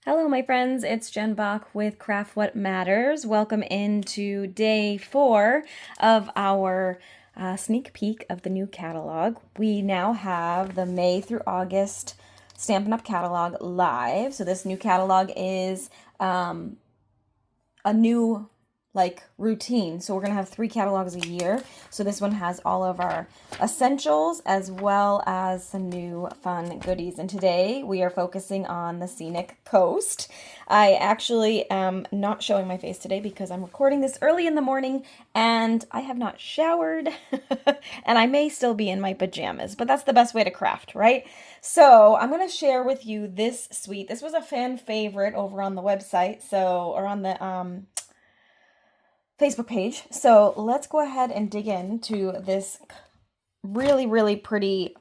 Hello, my friends. It's Jen Bach with Craft What Matters. Welcome into day 4 of our sneak peek of the new catalog. We now have the May through August Stampin' Up! Catalog live. So this new catalog is a new routine. So we're going to have 3 catalogs a year. So this one has all of our essentials as well as some new fun goodies. And today we are focusing on the Scenic Coast. I actually am not showing my face today because I'm recording this early in the morning and I have not showered and I may still be in my pajamas, but that's the best way to craft, right? So I'm going to share with you this suite. This was a fan favorite over on the website, or on the Facebook page. So let's go ahead and dig into this really, really pretty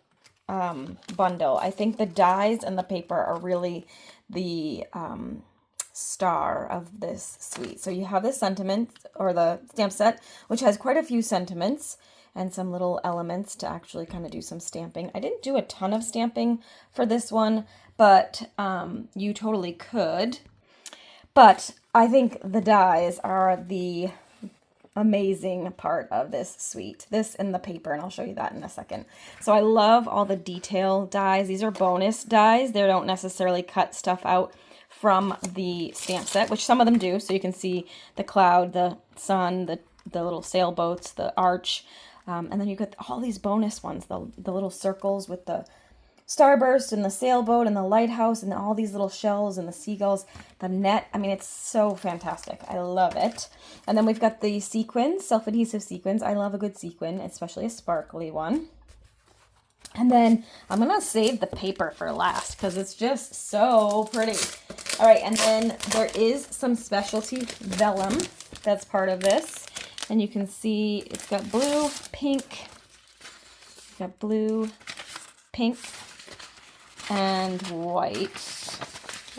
bundle. I think the dies and the paper are really the star of this suite. So you have this sentiment or the stamp set, which has quite a few sentiments and some little elements to actually kind of do some stamping. I didn't do a ton of stamping for this one, but you totally could. But I think the dies are the amazing part of this suite. This and the paper, and I'll show you that in a second. So I love all the detail dies. These are bonus dies. They don't necessarily cut stuff out from the stamp set, which some of them do. So you can see the cloud, the sun, the little sailboats, the arch, and then you get all these bonus ones, the little circles with the starburst and the sailboat and the lighthouse and all these little shells and the seagulls, the net. I mean, it's so fantastic. I love it. And then we've got the sequins, self-adhesive sequins. I love a good sequin, especially a sparkly one. And then I'm going to save the paper for last because it's just so pretty. All right, and then there is some specialty vellum that's part of this. And you can see it's got blue, pink, and white,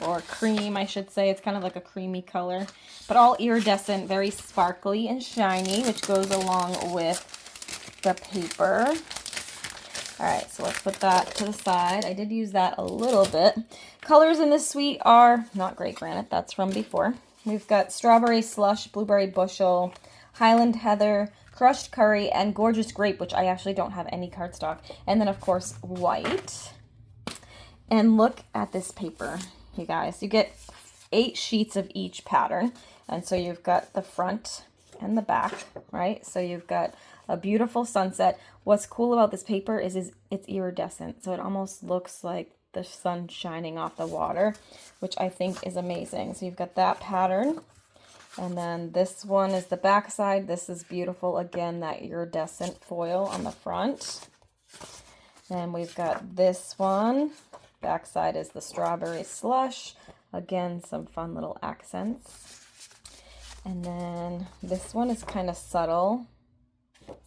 or cream, I should say. It's kind of like a creamy color, but all iridescent, very sparkly and shiny, which goes along with the paper. All right, so let's put that to the side. I did use that a little bit. Colors in this suite are not great granite. That's from before. We've got strawberry slush, blueberry bushel, Highland heather, crushed curry, and gorgeous grape, which I actually don't have any cardstock. And then, of course, white. And look at this paper, you guys. You get 8 sheets of each pattern. And so you've got the front and the back, right? So you've got a beautiful sunset. What's cool about this paper is it's iridescent. So it almost looks like the sun shining off the water, which I think is amazing. So you've got that pattern. And then this one is the back side. This is beautiful. Again, that iridescent foil on the front. And we've got this one. Backside is the strawberry slush. Again, some fun little accents. And then this one is kind of subtle.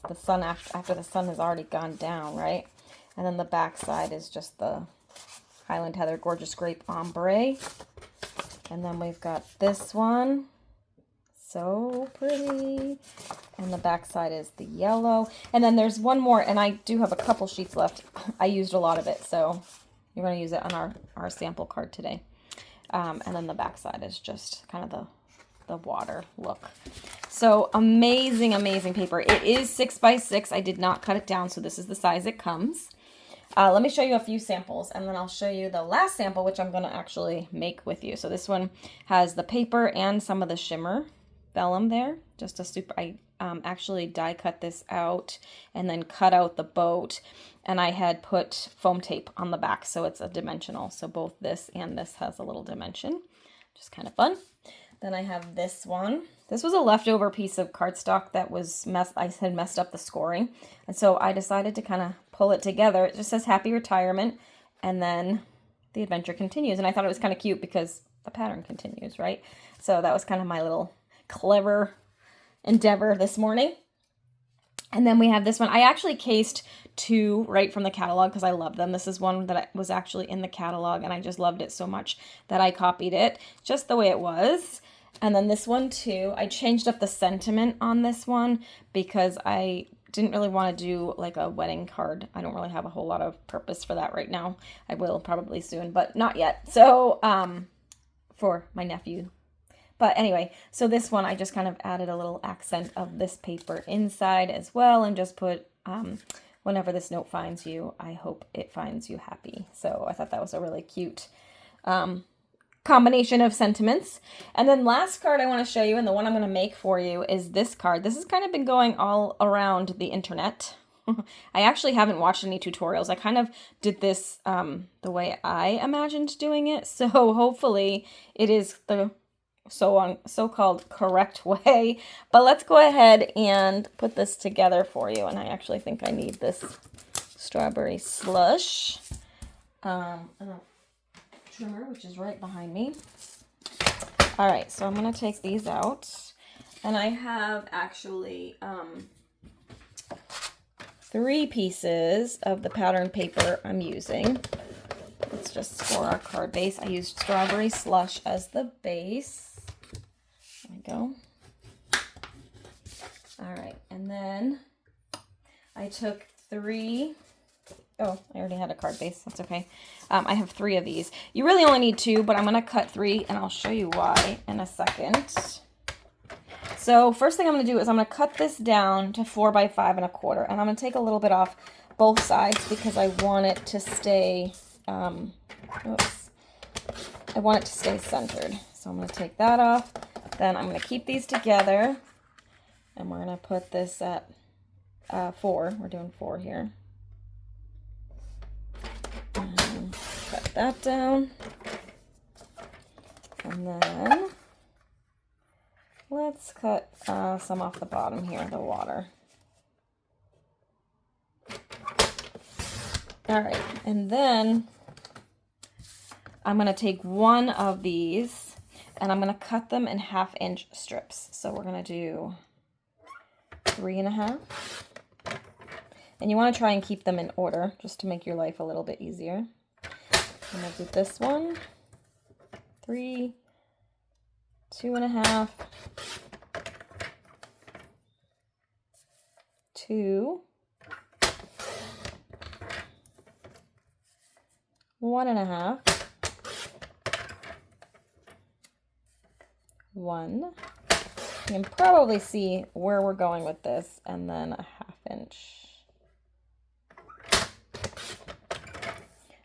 The sun after the sun has already gone down, right? And then the backside is just the Highland Heather Gorgeous Grape Ombre. And then we've got this one. So pretty. And the backside is the yellow. And then there's one more, and I do have a couple sheets left. I used a lot of it, so you're going to use it on our sample card today. And then the backside is just kind of the water look. So amazing, amazing paper. It is 6 by 6. I did not cut it down, so this is the size it comes. Let me show you a few samples, and then I'll show you the last sample, which I'm going to actually make with you. So this one has the paper and some of the shimmer vellum there. Just a super, I actually die cut this out and then cut out the boat, and I had put foam tape on the back so it's a dimensional. So both this and this has a little dimension, just kind of fun. Then I have this one. This was a leftover piece of cardstock that was I had messed up the scoring, and so I decided to kind of pull it together. It just says happy retirement, and then the adventure continues. And I thought it was kind of cute because the pattern continues, right? So that was kind of my little clever endeavor this morning. And then we have this one. I actually cased 2 right from the catalog because I love them. This is one that was actually in the catalog, and I just loved it so much that I copied it just the way it was. And then this one too, I changed up the sentiment on this one because I didn't really want to do like a wedding card. I don't really have a whole lot of purpose for that right now. I will probably soon, but not yet. So for my nephew. But anyway, so this one, I just kind of added a little accent of this paper inside as well, and just put, whenever this note finds you, I hope it finds you happy. So I thought that was a really cute combination of sentiments. And then last card I want to show you, and the one I'm going to make for you, is this card. This has kind of been going all around the internet. I actually haven't watched any tutorials. I kind of did this the way I imagined doing it. So hopefully it is the so-called correct way. But let's go ahead and put this together for you. And I actually think I need this strawberry slush. Trimmer, which is right behind me. All right, so I'm going to take these out. And I have actually 3 pieces of the pattern paper I'm using. It's just for our card base. I used strawberry slush as the base. There we go. All right, and then I took 3. Oh, I already had a card base. That's okay. I have 3 of these. You really only need 2, but I'm going to cut 3, and I'll show you why in a second. So first thing I'm going to do is I'm going to cut this down to 4 by 5 1/4, and I'm going to take a little bit off both sides because I want it to stay. I want it to stay centered. So I'm going to take that off. Then I'm going to keep these together, and we're going to put this at 4. We're doing 4 here. And cut that down. And then let's cut some off the bottom here, the water. All right, and then I'm going to take one of these and I'm going to cut them in 1/2-inch strips. So we're going to do 3 1/2. And you want to try and keep them in order just to make your life a little bit easier. I'm going to do this one, 3, 2 1/2, 2, 1 1/2, 1. You can probably see where we're going with this, and then 1/2-inch.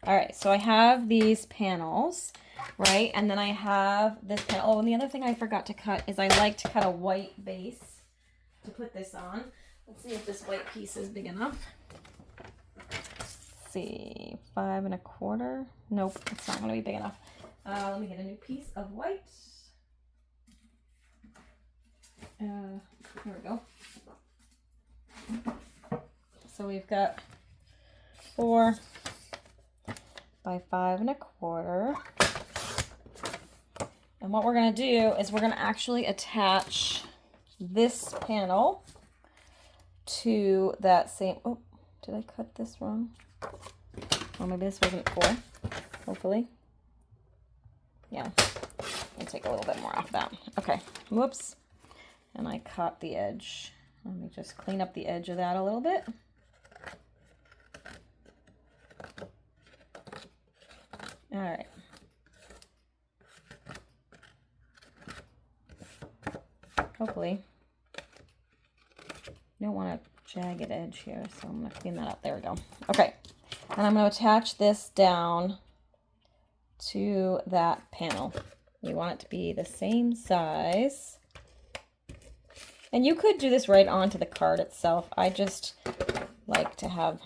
All right, so I have these panels, right? And then I have this panel. Oh, and the other thing I forgot to cut is I like to cut a white base to put this on. Let's see if this white piece is big enough. Let's see, 5 1/4. Nope, it's not going to be big enough. Let me get a new piece of white. Here we go. So we've got 4 by 5 1/4. And what we're going to do is we're going to actually attach this panel to that same, oh, did I cut this wrong? Well, maybe this wasn't 4, hopefully. Yeah, I'll take a little bit more off that. Okay, whoops. And I caught the edge. Let me just clean up the edge of that a little bit. All right. Hopefully. You don't want a jagged edge here, so I'm going to clean that up. There we go. Okay. And I'm going to attach this down to that panel. You want it to be the same size. And you could do this right onto the card itself. I just like to have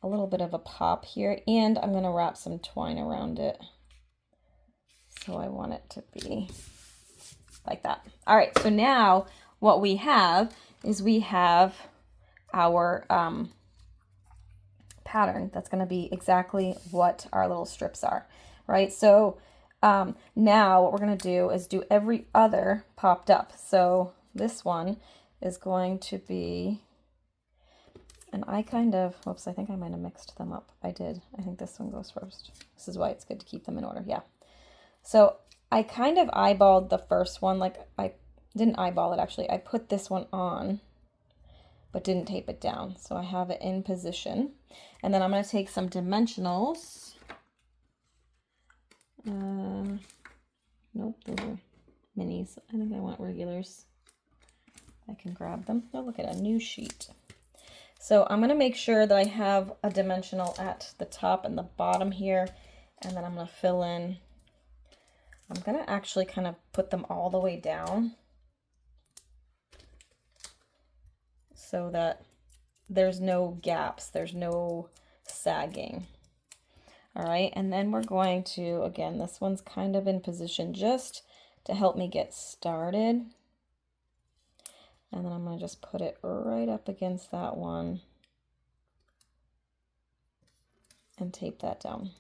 a little bit of a pop here, and I'm going to wrap some twine around it. So I want it to be like that. All right, so now what we have is we have our pattern that's going to be exactly what our little strips are, right? So now what we're going to do is do every other popped up. So this one is going to be, and I kind of, whoops, I think I might have mixed them up. I did. I think this one goes first. This is why it's good to keep them in order. Yeah. So I kind of eyeballed the first one. Like, I didn't eyeball it, actually. I put this one on, but didn't tape it down. So I have it in position. And then I'm going to take some dimensionals. these. I think I want regulars. I can grab them. Oh, look at a new sheet. So I'm going to make sure that I have a dimensional at the top and the bottom here, and then I'm going to fill in. I'm going to actually kind of put them all the way down so that there's no gaps, there's no sagging. All right, and then we're going to, again, this one's kind of in position just to help me get started. And then I'm going to just put it right up against that one and tape that down.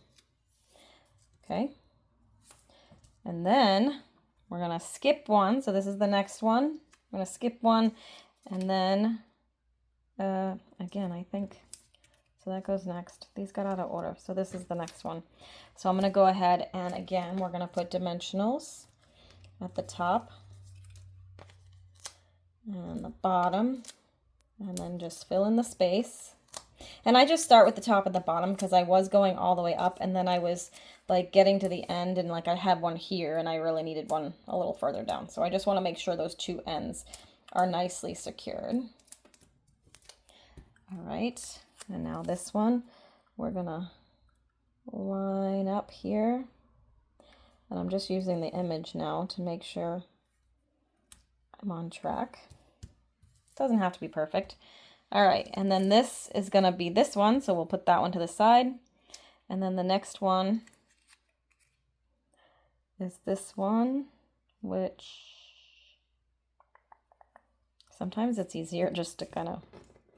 Okay. And then we're going to skip one. So this is the next one. I'm going to skip one. And then, again, I think, so that goes next. These got out of order. So this is the next one. So I'm going to go ahead and, again, we're going to put dimensionals at the top and the bottom, and then just fill in the space. And I just start with the top and the bottom because I was going all the way up, and then I was like getting to the end, and like I had one here and I really needed one a little further down. So I just want to make sure those two ends are nicely secured. All right, and now this one, we're gonna line up here. And I'm just using the image now to make sure I'm on track. Doesn't have to be perfect. All right, and then this is gonna be this one, so we'll put that one to the side. And then the next one is this one, which sometimes it's easier just to kind of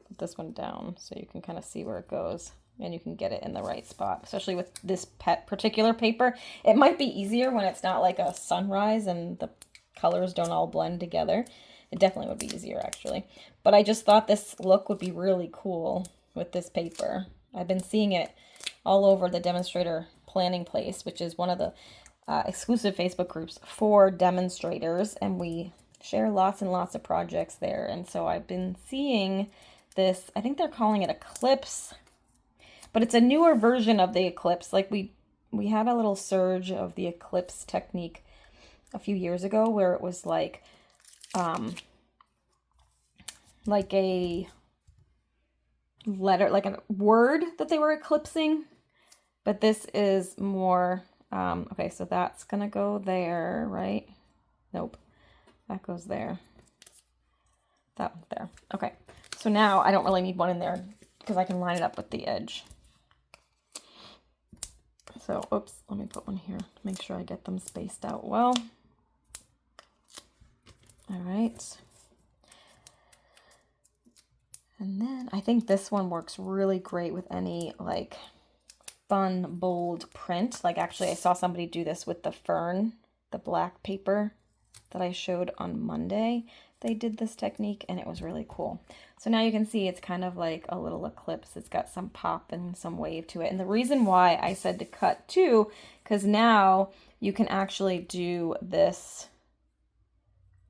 put this one down so you can kind of see where it goes and you can get it in the right spot, especially with this particular paper. It might be easier when it's not like a sunrise and the colors don't all blend together. It definitely would be easier actually. But I just thought this look would be really cool with this paper. I've been seeing it all over the demonstrator planning place, which is one of the exclusive Facebook groups for demonstrators, and we share lots and lots of projects there. And so I've been seeing this, I think they're calling it Eclipse, but it's a newer version of the Eclipse. Like we had a little surge of the Eclipse technique a few years ago where it was like a letter, like a word that they were eclipsing, but this is more, okay, so that's gonna go there, right? Nope, that goes there, that one's there. Okay, so now I don't really need one in there because I can line it up with the edge. So, oops, let me put one here to make sure I get them spaced out well. All right. And then I think this one works really great with any like fun, bold print. Like actually I saw somebody do this with the fern, the black paper that I showed on Monday. They did this technique and it was really cool. So now you can see it's kind of like a little eclipse. It's got some pop and some wave to it. And the reason why I said to cut too, because now you can actually do this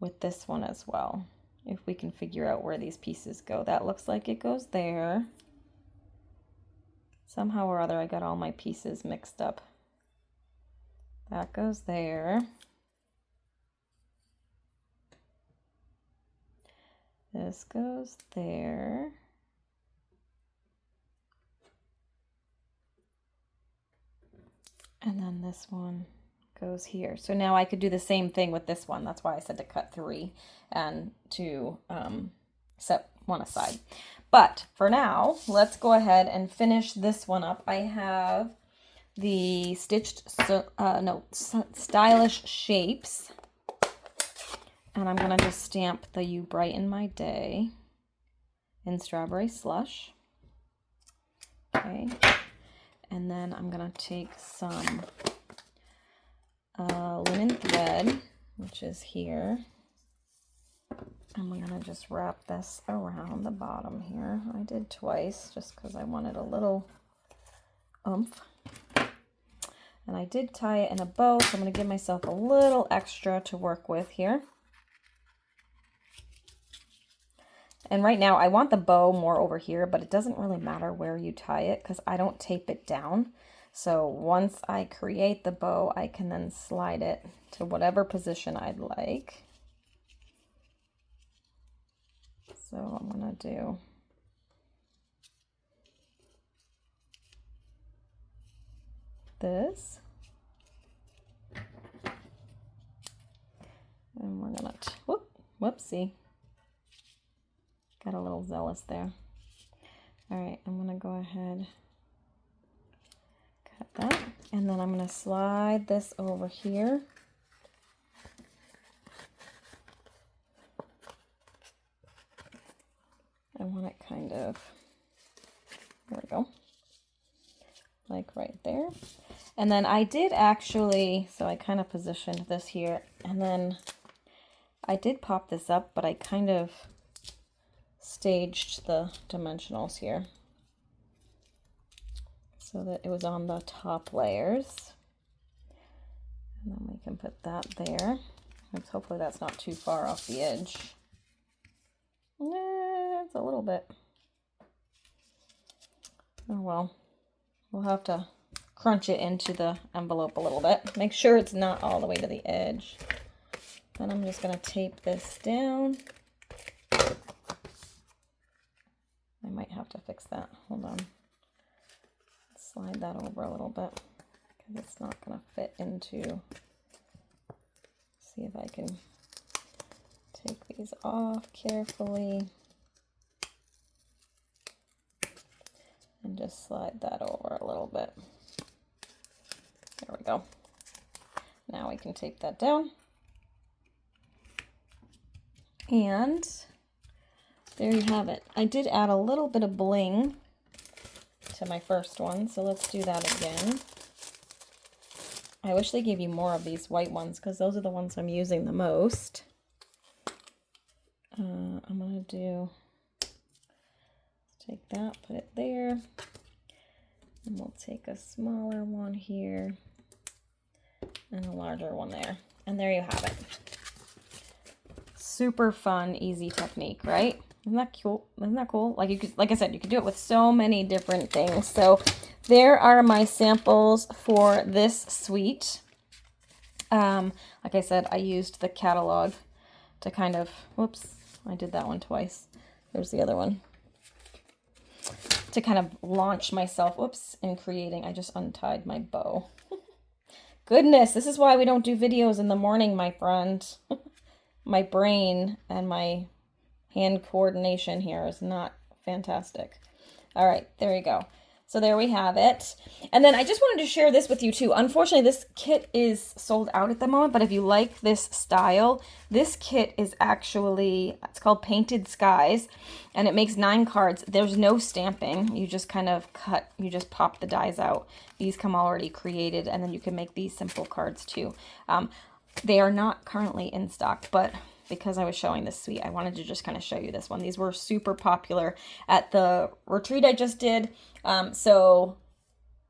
with this one as well. If we can figure out where these pieces go. That looks like it goes there. Somehow or other I got all my pieces mixed up. That goes there. This goes there. And then this one goes here. So now I could do the same thing with this one. That's why I said to cut 3 and to set one aside. But for now, let's go ahead and finish this one up. I have the stitched, stylish shapes. And I'm going to just stamp the You Brighten My Day in Strawberry Slush. Okay. And then I'm going to take some linen thread, which is here. And we're going to just wrap this around the bottom here. I did twice just because I wanted a little oomph. And I did tie it in a bow, so I'm going to give myself a little extra to work with here. And right now I want the bow more over here, but it doesn't really matter where you tie it because I don't tape it down. So once I create the bow, I can then slide it to whatever position I'd like. So I'm gonna do this. And we're gonna, whoopsie. Got a little zealous there. All right, I'm gonna go ahead, cut that, and then I'm gonna slide this over here. I want it kind of, there we go, like right there. And then I did actually, so I kind of positioned this here, and then I did pop this up, but I kind of staged the dimensionals here so that it was on the top layers. And then we can put that there. Hopefully that's not too far off the edge. It's a little bit. Oh well, we'll have to crunch it into the envelope a little bit. Make sure it's not all the way to the edge. Then I'm just going to tape this down. I might have to fix that. Hold on. Slide that over a little bit because it's not going to fit into. See if I can take these off carefully and just slide that over a little bit. There we go. Now we can tape that down. And there you have it. I did add a little bit of bling to my first one, so let's do that again. I wish they gave you more of these white ones because those are the ones I'm using the most. I'm going to do, take that, put it there, and we'll take a smaller one here and a larger one there. And there you have it. Super fun, easy technique, right? Isn't that cool? Isn't that cool? Like you could, like I said, you could do it with so many different things. So there are my samples for this suite. Like I said, I used the catalog to kind of, whoops, I did that one twice. There's the other one. To kind of launch myself, whoops, in creating. I just untied my bow. Goodness, this is why we don't do videos in the morning, my friend. My brain and my hand coordination here is not fantastic. All right, there you go. So there we have it. And then I just wanted to share this with you too. Unfortunately, this kit is sold out at the moment, but if you like this style, this kit is actually, it's called Painted Skies, and it makes 9 cards. There's no stamping. You just kind of cut, you just pop the dies out. These come already created, and then you can make these simple cards too. They are not currently in stock, but because I was showing this suite, I wanted to just kind of show you this one. These were super popular at the retreat I just did. So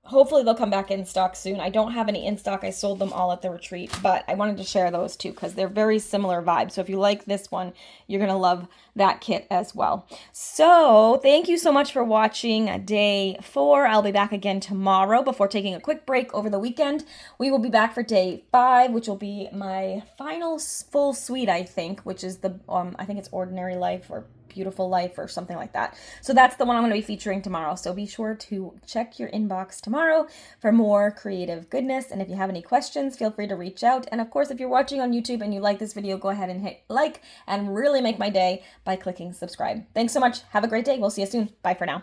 hopefully they'll come back in stock soon. I don't have any in stock. I sold them all at the retreat, but I wanted to share those too because they're very similar vibes. So if you like this one, you're going to love that kit as well. So thank you so much for watching day 4. I'll be back again tomorrow before taking a quick break over the weekend. We will be back for day 5, which will be my final full suite, I think, which is the, I think it's Ordinary Life or Beautiful Life or something like that. So that's the one I'm going to be featuring tomorrow. So be sure to check your inbox tomorrow for more creative goodness. And if you have any questions, feel free to reach out. And of course, if you're watching on YouTube and you like this video, go ahead and hit like and really make my day by clicking subscribe. Thanks so much. Have a great day. We'll see you soon. Bye for now.